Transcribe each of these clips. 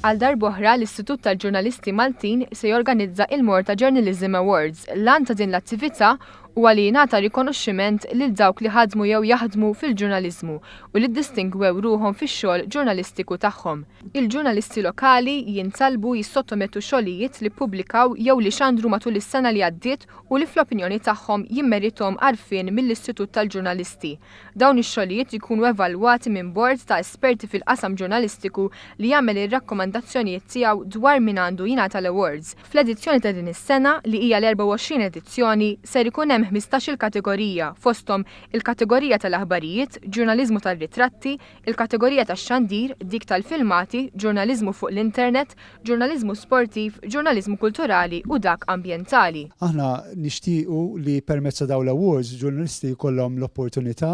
Għal darb'oħra l-Istitut tal-Ġurnalisti Maltin se jorganizza il-Malta Journalism Awards. L-għan ta' din l-attività huwa li jingħata rikonoxximent lil dawk li ħadmu jew jaħdmu fil-ġurnaliżmu u li ddistingwew ruhom fix-xogħol ġurnalistiku tagħhom. Il-ġurnalisti lokali jintalbu jissottomettu xogħlijiet li ppubblikaw jew li xandru matul is-sena li għaddiet u li fl-opinjoni tagħhom jimmerithom għarfien mill-Istitut tal-Ġurnalisti. Dawn ix-xogħlijiet ikunu evalwati minn bord ta' esperti fil-qasam ġurnalistiku li jagħmel ir-rakkomandazzjonijiet tiegħu dwar min għandu jingħata l-awards. Fl-edizzjoni ta' din is-sena li hija l-24 edizzjoni ser ikun hemm 15 il-kategorija, fosthom il-kategorija tal-aħbarijiet, ġurnaliżmu tar-ritratti, il-kategorija tax-xandir, dik tal-filmati, ġurnaliżmu fuq l-internet, ġurnaliżmu sportiv, ġurnaliżmu kulturali u dak ambjentali. Aħna nixtiequ li permezz ta' dawn l-awards ġurnalisti jkollhom l-opportunità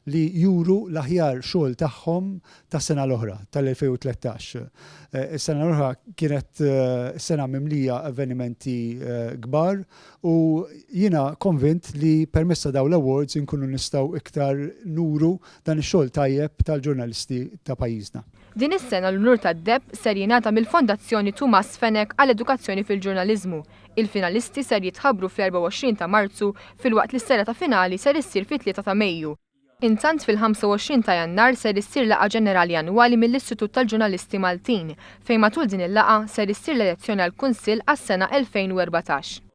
li juru l-aħjar xogħol tagħhom tas-sena l-oħra tal-2013. Is-sena l-oħra kienet sena mimlija avvenimenti kbar u jiena konvint li permezz ta' dawn l-awards inkunu nistgħu iktar nuru dan ix-xogħol tajjeb tal-ġurnalisti ta' pajjiżna. Din is-sena l-unur tad-deb ser jingħata mill-Fondazzjoni Tumas Fenek għall-Edukazzjoni fil-Ġurnaliżmu. Il-finalisti ser jitħabbru fl-24 ta' Marzu filwaqt li s-sera ta' finali ser issir fit-3 ta' Mejju. Intant fil-25 ta' Jannar ser issir laqgħa ġenerali annwali mill-Istitut tal-Ġurnalisti Maltin, fejn matul din il-laqgħa ser issir l-elezzjoni għall-Kunsill għas-sena 2014.